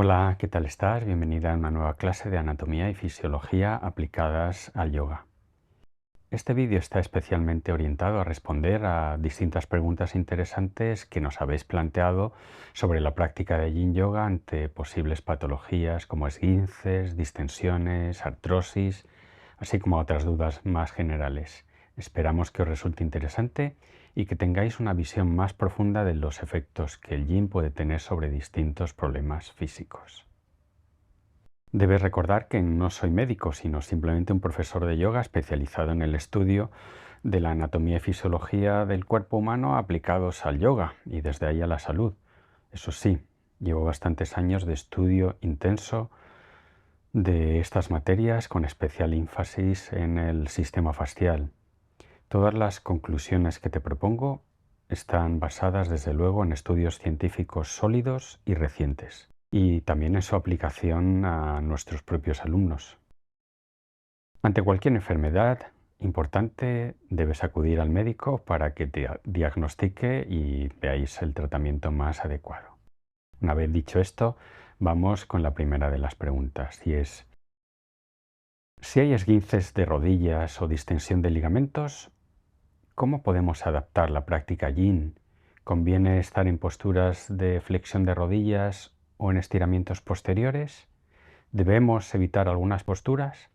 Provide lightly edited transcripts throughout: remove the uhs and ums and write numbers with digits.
Hola, ¿qué tal estás? Bienvenida a una nueva clase de anatomía y fisiología aplicadas al yoga. Este vídeo está especialmente orientado a responder a distintas preguntas interesantes que nos habéis planteado sobre la práctica de Yin Yoga ante posibles patologías como esguinces, distensiones, artrosis, así como otras dudas más generales. Esperamos que os resulte interesante y que tengáis una visión más profunda de los efectos que el Yin puede tener sobre distintos problemas físicos. Debes recordar que no soy médico, sino simplemente un profesor de yoga especializado en el estudio de la anatomía y fisiología del cuerpo humano aplicados al yoga y desde ahí a la salud. Eso sí, llevo bastantes años de estudio intenso de estas materias con especial énfasis en el sistema fascial. Todas las conclusiones que te propongo están basadas desde luego en estudios científicos sólidos y recientes, y también en su aplicación a nuestros propios alumnos. Ante cualquier enfermedad importante debes acudir al médico para que te diagnostique y veáis el tratamiento más adecuado. Una vez dicho esto, vamos con la primera de las preguntas, y es: si hay esguinces de rodillas o distensión de ligamentos, ¿cómo podemos adaptar la práctica Yin? ¿Conviene estar en posturas de flexión de rodillas o en estiramientos posteriores? ¿Debemos evitar algunas posturas?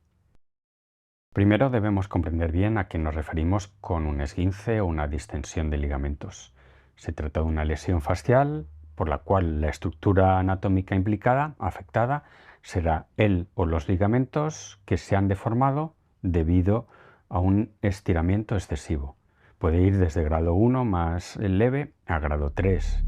Primero debemos comprender bien a qué nos referimos con un esguince o una distensión de ligamentos. Se trata de una lesión fascial por la cual la estructura anatómica afectada, será el o los ligamentos que se han deformado debido a un estiramiento excesivo. Puede ir desde grado 1 más leve a grado 3.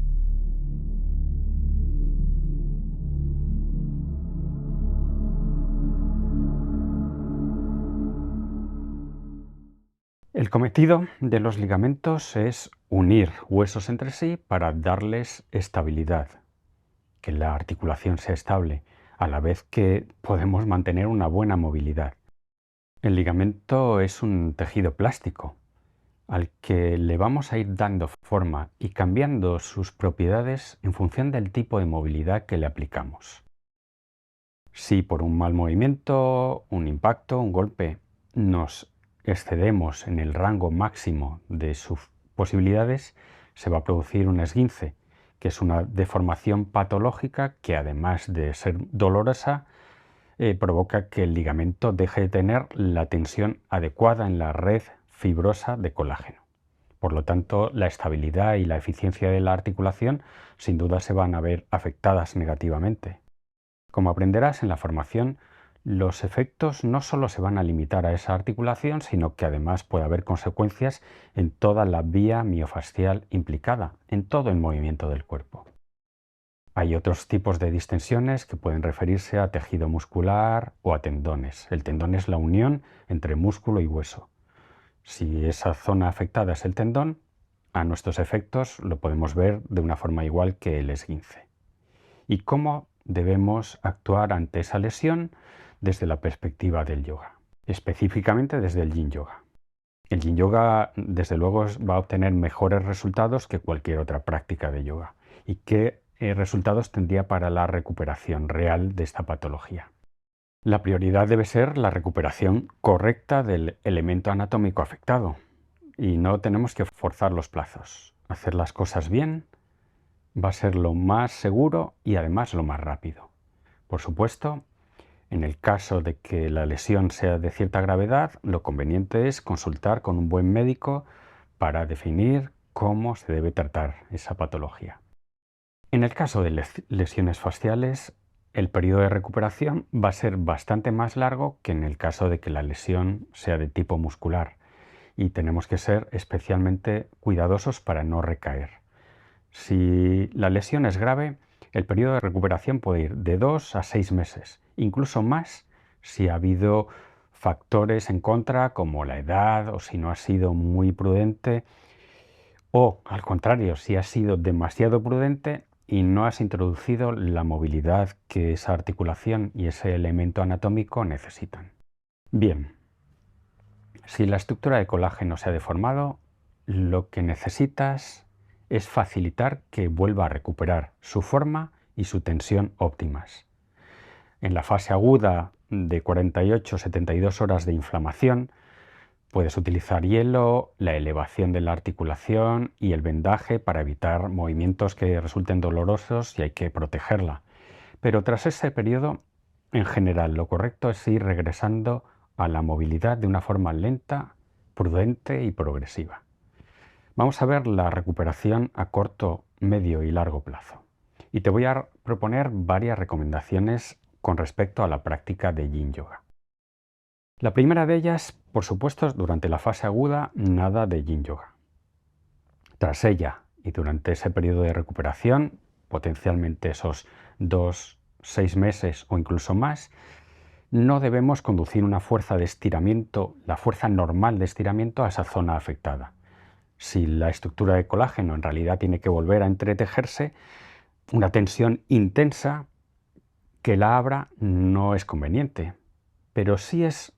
El cometido de los ligamentos es unir huesos entre sí para darles estabilidad, que la articulación sea estable, a la vez que podemos mantener una buena movilidad. El ligamento es un tejido plástico al que le vamos a ir dando forma y cambiando sus propiedades en función del tipo de movilidad que le aplicamos. Si por un mal movimiento, un impacto, un golpe, nos excedemos en el rango máximo de sus posibilidades, se va a producir un esguince, que es una deformación patológica que, además de ser dolorosa, provoca que el ligamento deje de tener la tensión adecuada en la red fibrosa de colágeno. Por lo tanto, la estabilidad y la eficiencia de la articulación sin duda se van a ver afectadas negativamente. Como aprenderás en la formación, los efectos no solo se van a limitar a esa articulación, sino que además puede haber consecuencias en toda la vía miofascial implicada, en todo el movimiento del cuerpo. Hay otros tipos de distensiones que pueden referirse a tejido muscular o a tendones. El tendón es la unión entre músculo y hueso. Si esa zona afectada es el tendón, a nuestros efectos lo podemos ver de una forma igual que el esguince. ¿Y cómo debemos actuar ante esa lesión desde la perspectiva del yoga? Específicamente desde el Yin Yoga. El Yin Yoga, desde luego, va a obtener mejores resultados que cualquier otra práctica de yoga. ¿Y qué resultados tendría para la recuperación real de esta patología? La prioridad debe ser la recuperación correcta del elemento anatómico afectado y no tenemos que forzar los plazos. Hacer las cosas bien va a ser lo más seguro y además lo más rápido. Por supuesto, en el caso de que la lesión sea de cierta gravedad, lo conveniente es consultar con un buen médico para definir cómo se debe tratar esa patología. En el caso de lesiones faciales, el periodo de recuperación va a ser bastante más largo que en el caso de que la lesión sea de tipo muscular, y tenemos que ser especialmente cuidadosos para no recaer. Si la lesión es grave, el periodo de recuperación puede ir de 2 a 6 meses, incluso más si ha habido factores en contra como la edad o si no ha sido muy prudente, o al contrario, si has sido demasiado prudente y no has introducido la movilidad que esa articulación y ese elemento anatómico necesitan. Bien, si la estructura de colágeno se ha deformado, lo que necesitas es facilitar que vuelva a recuperar su forma y su tensión óptimas. En la fase aguda de 48-72 horas de inflamación, puedes utilizar hielo, la elevación de la articulación y el vendaje para evitar movimientos que resulten dolorosos y hay que protegerla. Pero tras ese periodo, en general, lo correcto es ir regresando a la movilidad de una forma lenta, prudente y progresiva. Vamos a ver la recuperación a corto, medio y largo plazo. Y te voy a proponer varias recomendaciones con respecto a la práctica de Yin Yoga. La primera de ellas, por supuesto, es durante la fase aguda, nada de Yin Yoga. Tras ella y durante ese periodo de recuperación, potencialmente esos 2-6 meses o incluso más, no debemos conducir una fuerza de estiramiento, la fuerza normal de estiramiento a esa zona afectada. Si la estructura de colágeno en realidad tiene que volver a entretejerse, una tensión intensa que la abra no es conveniente, pero sí es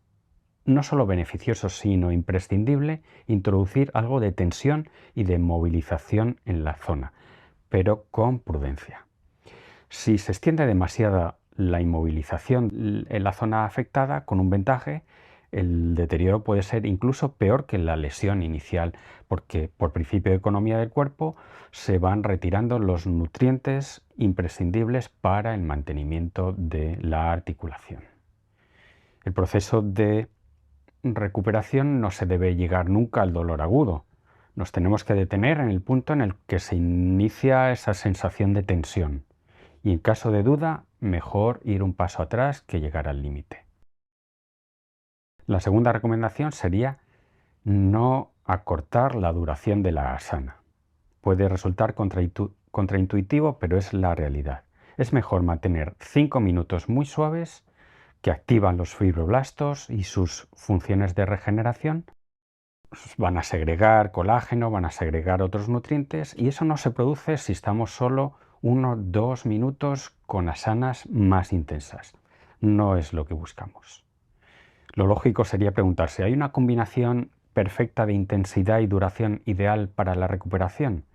no solo beneficioso, sino imprescindible introducir algo de tensión y de movilización en la zona, pero con prudencia. Si se extiende demasiada la inmovilización en la zona afectada con un vendaje, el deterioro puede ser incluso peor que la lesión inicial, porque por principio de economía del cuerpo se van retirando los nutrientes imprescindibles para el mantenimiento de la articulación. El proceso de recuperación no se debe llegar nunca al dolor agudo. Nos tenemos que detener en el punto en el que se inicia esa sensación de tensión. Y en caso de duda, mejor ir un paso atrás que llegar al límite. La segunda recomendación sería no acortar la duración de la asana. Puede resultar contraintuitivo, pero es la realidad. Es mejor mantener 5 minutos muy suaves que activan los fibroblastos y sus funciones de regeneración. Van a segregar colágeno, van a segregar otros nutrientes y eso no se produce si estamos solo 1-2 minutos con asanas más intensas. No es lo que buscamos. Lo lógico sería preguntarse, ¿hay una combinación perfecta de intensidad y duración ideal para la recuperación?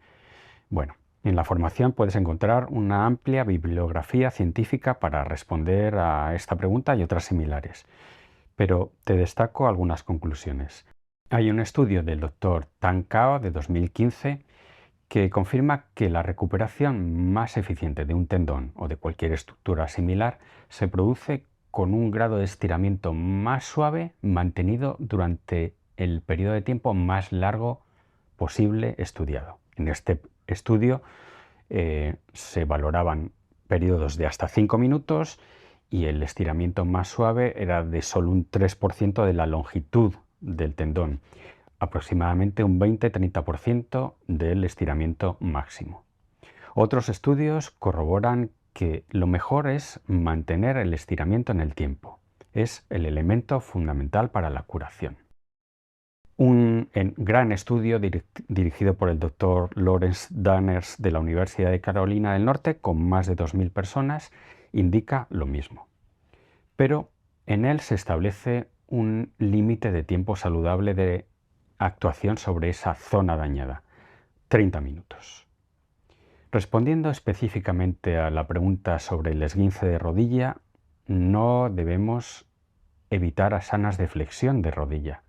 Bueno, en la formación puedes encontrar una amplia bibliografía científica para responder a esta pregunta y otras similares, pero te destaco algunas conclusiones. Hay un estudio del Dr. Tan Cao de 2015 que confirma que la recuperación más eficiente de un tendón o de cualquier estructura similar se produce con un grado de estiramiento más suave mantenido durante el periodo de tiempo más largo posible estudiado. En este estudio se valoraban periodos de hasta 5 minutos y el estiramiento más suave era de solo un 3% de la longitud del tendón, aproximadamente un 20-30% del estiramiento máximo. Otros estudios corroboran que lo mejor es mantener el estiramiento en el tiempo. Es el elemento fundamental para la curación. Un gran estudio dirigido por el Dr. Lawrence Danners de la Universidad de Carolina del Norte, con más de 2.000 personas, indica lo mismo. Pero en él se establece un límite de tiempo saludable de actuación sobre esa zona dañada, 30 minutos. Respondiendo específicamente a la pregunta sobre el esguince de rodilla, no debemos evitar asanas de flexión de rodilla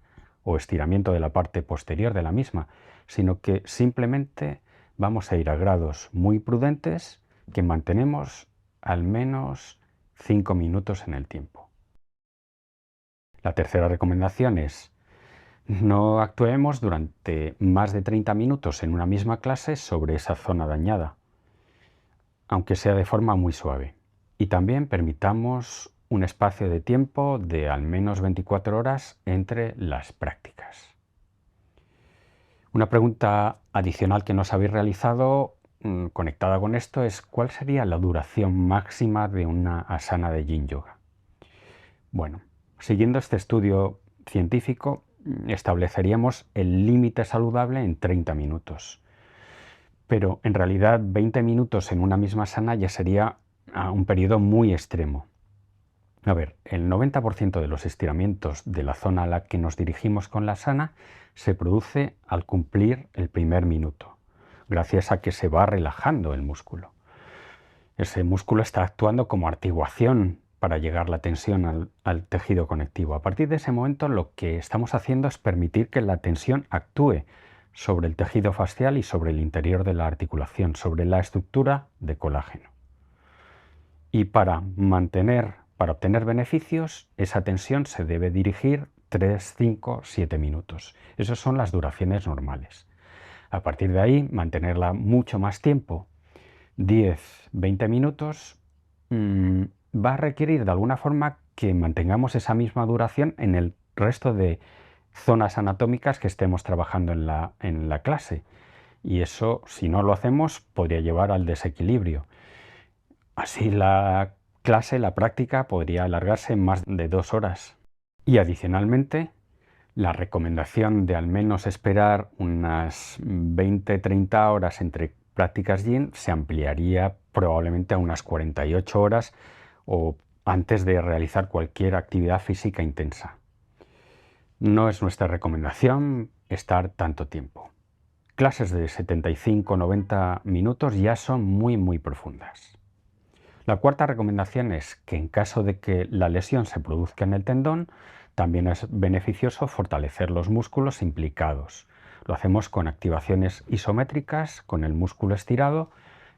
o estiramiento de la parte posterior de la misma, sino que simplemente vamos a ir a grados muy prudentes que mantenemos al menos 5 minutos en el tiempo. La tercera recomendación es no actuemos durante más de 30 minutos en una misma clase sobre esa zona dañada, aunque sea de forma muy suave. Y también permitamos un espacio de tiempo de al menos 24 horas entre las prácticas. Una pregunta adicional que nos habéis realizado conectada con esto es ¿cuál sería la duración máxima de una asana de Yin Yoga? Bueno, siguiendo este estudio científico, estableceríamos el límite saludable en 30 minutos. Pero en realidad 20 minutos en una misma asana ya sería un periodo muy extremo. A ver, el 90% de los estiramientos de la zona a la que nos dirigimos con la asana se produce al cumplir el primer minuto, gracias a que se va relajando el músculo. Ese músculo está actuando como artiguación para llegar la tensión al tejido conectivo. A partir de ese momento lo que estamos haciendo es permitir que la tensión actúe sobre el tejido facial y sobre el interior de la articulación, sobre la estructura de colágeno. Y para obtener beneficios, esa tensión se debe dirigir 3, 5, 7 minutos. Esas son las duraciones normales. A partir de ahí, mantenerla mucho más tiempo, 10, 20 minutos, va a requerir de alguna forma que mantengamos esa misma duración en el resto de zonas anatómicas que estemos trabajando en la clase. Y eso, si no lo hacemos, podría llevar al desequilibrio. Así la clase, la práctica, podría alargarse más de 2 horas. Y adicionalmente, la recomendación de al menos esperar unas 20-30 horas entre prácticas Yin se ampliaría probablemente a unas 48 horas o antes de realizar cualquier actividad física intensa. No es nuestra recomendación estar tanto tiempo. Clases de 75-90 minutos ya son muy profundas. La cuarta recomendación es que en caso de que la lesión se produzca en el tendón, también es beneficioso fortalecer los músculos implicados. Lo hacemos con activaciones isométricas, con el músculo estirado,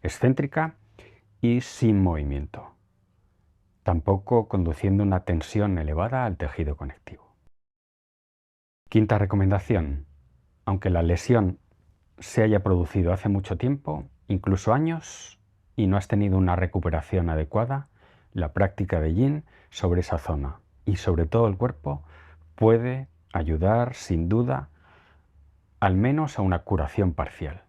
excéntrica y sin movimiento. Tampoco conduciendo una tensión elevada al tejido conectivo. Quinta recomendación. Aunque la lesión se haya producido hace mucho tiempo, incluso años, y no has tenido una recuperación adecuada, la práctica de Yin sobre esa zona y sobre todo el cuerpo puede ayudar sin duda al menos a una curación parcial.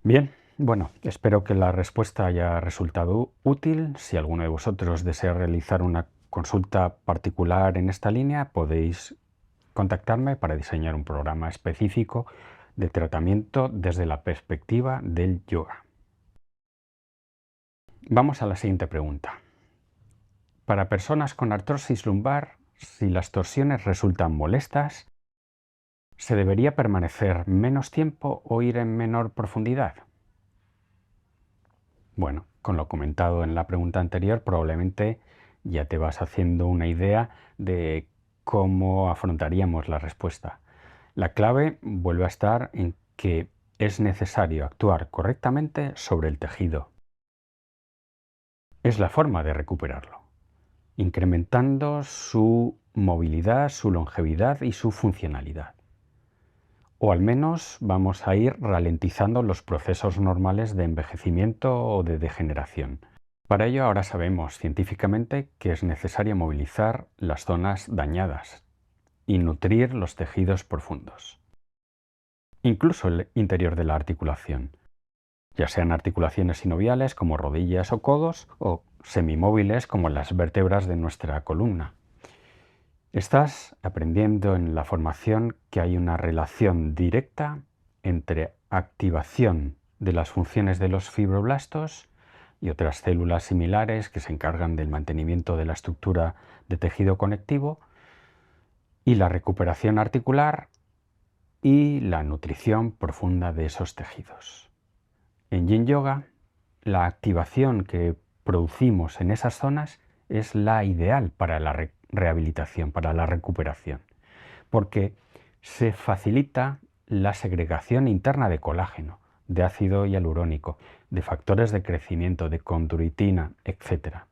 Bien, bueno, espero que la respuesta haya resultado útil. Si alguno de vosotros desea realizar una consulta particular en esta línea, podéis contactarme para diseñar un programa específico de tratamiento desde la perspectiva del yoga. Vamos a la siguiente pregunta. Para personas con artrosis lumbar, si las torsiones resultan molestas, ¿se debería permanecer menos tiempo o ir en menor profundidad? Bueno, con lo comentado en la pregunta anterior, probablemente ya te vas haciendo una idea de cómo afrontaríamos la respuesta. La clave vuelve a estar en que es necesario actuar correctamente sobre el tejido. Es la forma de recuperarlo, incrementando su movilidad, su longevidad y su funcionalidad. O al menos vamos a ir ralentizando los procesos normales de envejecimiento o de degeneración. Para ello ahora sabemos científicamente que es necesario movilizar las zonas dañadas y nutrir los tejidos profundos. Incluso el interior de la articulación, ya sean articulaciones sinoviales como rodillas o codos o semimóviles como las vértebras de nuestra columna. Estás aprendiendo en la formación que hay una relación directa entre activación de las funciones de los fibroblastos y otras células similares que se encargan del mantenimiento de la estructura de tejido conectivo y la recuperación articular y la nutrición profunda de esos tejidos. En Yin Yoga, la activación que producimos en esas zonas es la ideal para la rehabilitación, para la recuperación, porque se facilita la segregación interna de colágeno, de ácido hialurónico, de factores de crecimiento, de condroitina, etc.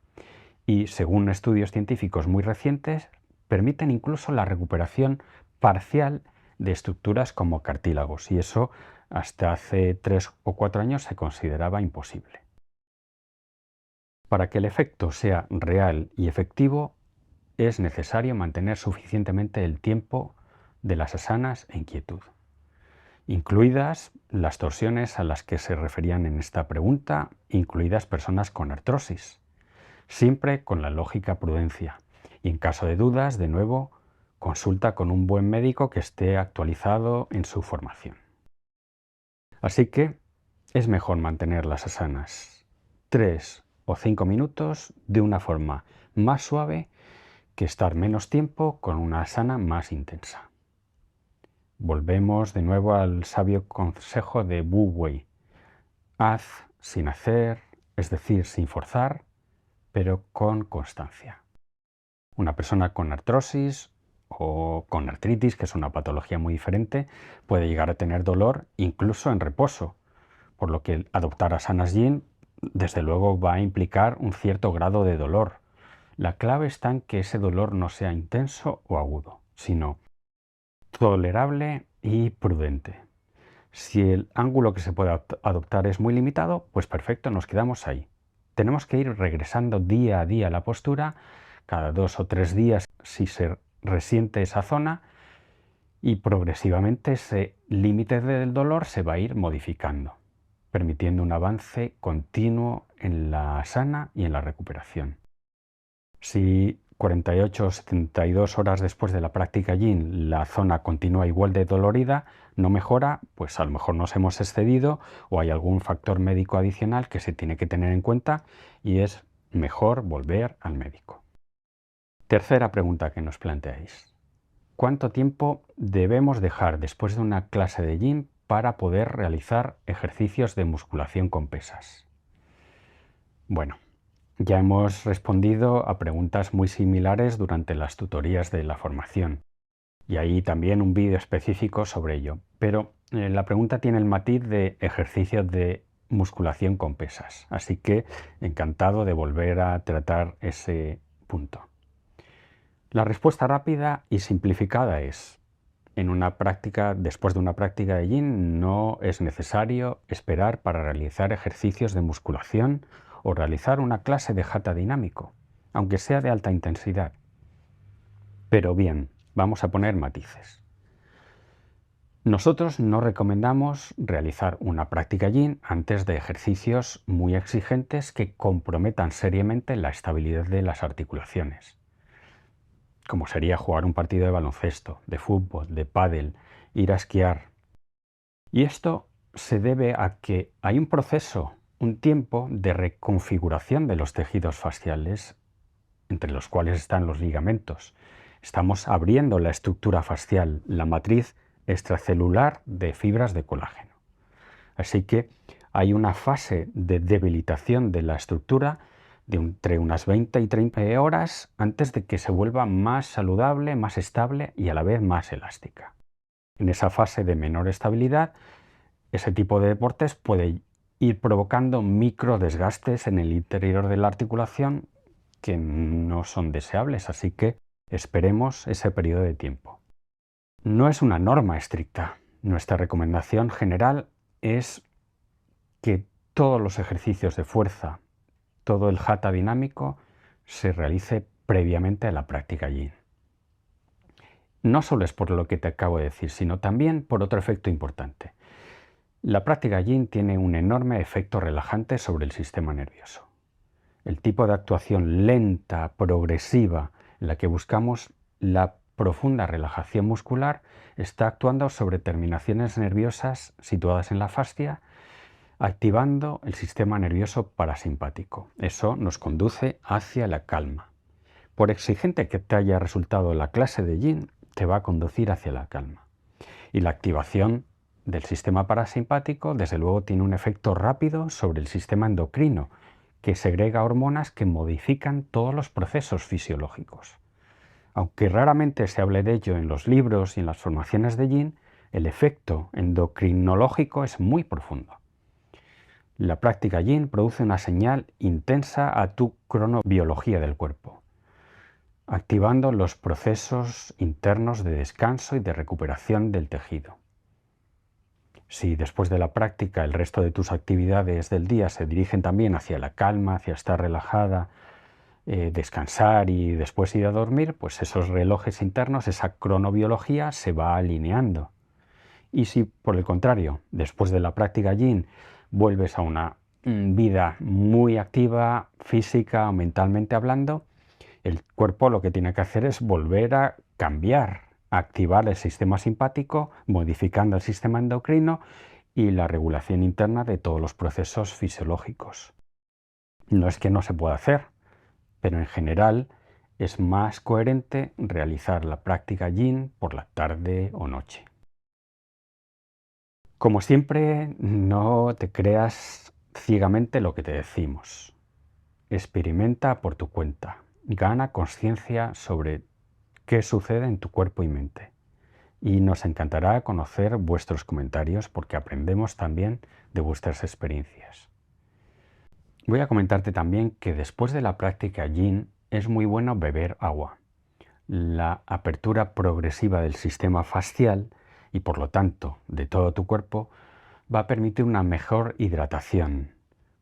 Y según estudios científicos muy recientes, permiten incluso la recuperación parcial de estructuras como cartílagos, y eso hasta hace 3 o 4 años se consideraba imposible. Para que el efecto sea real y efectivo, es necesario mantener suficientemente el tiempo de las asanas en quietud, incluidas las torsiones a las que se referían en esta pregunta, incluidas personas con artrosis, siempre con la lógica prudencia. Y en caso de dudas, de nuevo, consulta con un buen médico que esté actualizado en su formación. Así que es mejor mantener las asanas 3 o 5 minutos de una forma más suave que estar menos tiempo con una asana más intensa. Volvemos de nuevo al sabio consejo de Wu Wei. Haz sin hacer, es decir, sin forzar, pero con constancia. Una persona con artrosis o con artritis, que es una patología muy diferente, puede llegar a tener dolor incluso en reposo, por lo que adoptar asanas yin desde luego va a implicar un cierto grado de dolor. La clave está en que ese dolor no sea intenso o agudo, sino tolerable y prudente. Si el ángulo que se puede adoptar es muy limitado, pues perfecto, nos quedamos ahí. Tenemos que ir regresando día a día a la postura, cada 2 o 3 días si se resiente esa zona, y progresivamente ese límite del dolor se va a ir modificando, permitiendo un avance continuo en la asana y en la recuperación. Si 48 o 72 horas después de la práctica yin la zona continúa igual de dolorida, no mejora, pues a lo mejor nos hemos excedido o hay algún factor médico adicional que se tiene que tener en cuenta y es mejor volver al médico. Tercera pregunta que nos planteáis. ¿Cuánto tiempo debemos dejar después de una clase de yin para poder realizar ejercicios de musculación con pesas? Bueno, ya hemos respondido a preguntas muy similares durante las tutorías de la formación y hay también un vídeo específico sobre ello, pero la pregunta tiene el matiz de ejercicios de musculación con pesas, así que encantado de volver a tratar ese punto. La respuesta rápida y simplificada es: después de una práctica de yin no es necesario esperar para realizar ejercicios de musculación o realizar una clase de hatha dinámico, aunque sea de alta intensidad. Pero bien, vamos a poner matices. Nosotros no recomendamos realizar una práctica yin antes de ejercicios muy exigentes que comprometan seriamente la estabilidad de las articulaciones, como sería jugar un partido de baloncesto, de fútbol, de pádel, ir a esquiar. Y esto se debe a que hay un proceso, un tiempo de reconfiguración de los tejidos fasciales, entre los cuales están los ligamentos. Estamos abriendo la estructura fascial, la matriz extracelular de fibras de colágeno. Así que hay una fase de debilitación de la estructura de entre unas 20 y 30 horas antes de que se vuelva más saludable, más estable y a la vez más elástica. En esa fase de menor estabilidad, ese tipo de deportes puede ir provocando micro desgastes en el interior de la articulación que no son deseables, así que esperemos ese periodo de tiempo. No es una norma estricta. Nuestra recomendación general es que todos los ejercicios de fuerza, todo el hatha dinámico, se realice previamente a la práctica yin. No solo es por lo que te acabo de decir, sino también por otro efecto importante. La práctica yin tiene un enorme efecto relajante sobre el sistema nervioso. El tipo de actuación lenta, progresiva, en la que buscamos la profunda relajación muscular, está actuando sobre terminaciones nerviosas situadas en la fascia, activando el sistema nervioso parasimpático. Eso nos conduce hacia la calma. Por exigente que te haya resultado la clase de yin, te va a conducir hacia la calma. Y la activación del sistema parasimpático, desde luego, tiene un efecto rápido sobre el sistema endocrino, que segrega hormonas que modifican todos los procesos fisiológicos. Aunque raramente se hable de ello en los libros y en las formaciones de yin, el efecto endocrinológico es muy profundo. La práctica yin produce una señal intensa a tu cronobiología del cuerpo, activando los procesos internos de descanso y de recuperación del tejido. Si después de la práctica el resto de tus actividades del día se dirigen también hacia la calma, hacia estar relajada, descansar y después ir a dormir, pues esos relojes internos, esa cronobiología se va alineando. Y si por el contrario, después de la práctica yin, vuelves a una vida muy activa, física o mentalmente hablando, el cuerpo lo que tiene que hacer es volver a cambiar, a activar el sistema simpático, modificando el sistema endocrino y la regulación interna de todos los procesos fisiológicos. No es que no se pueda hacer, pero en general es más coherente realizar la práctica yin por la tarde o noche. Como siempre, no te creas ciegamente lo que te decimos. Experimenta por tu cuenta. Gana conciencia sobre qué sucede en tu cuerpo y mente. Y nos encantará conocer vuestros comentarios porque aprendemos también de vuestras experiencias. Voy a comentarte también que después de la práctica Yin es muy bueno beber agua. La apertura progresiva del sistema facial y por lo tanto de todo tu cuerpo va a permitir una mejor hidratación,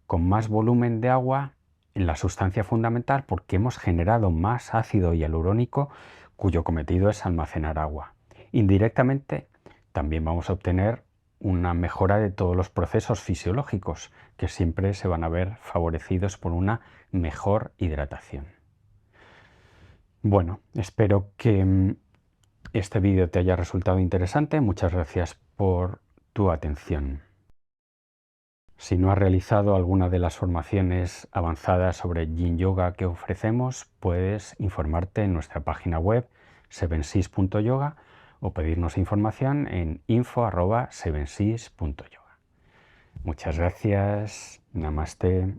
con más volumen de agua en la sustancia fundamental porque hemos generado más ácido hialurónico cuyo cometido es almacenar agua. Indirectamente también vamos a obtener una mejora de todos los procesos fisiológicos que siempre se van a ver favorecidos por una mejor hidratación. Bueno, espero que este vídeo te haya resultado interesante. Muchas gracias por tu atención. Si no has realizado alguna de las formaciones avanzadas sobre Yin Yoga que ofrecemos, puedes informarte en nuestra página web sevenseas.yoga o pedirnos información en info@sevenseas.yoga. Muchas gracias. Namaste.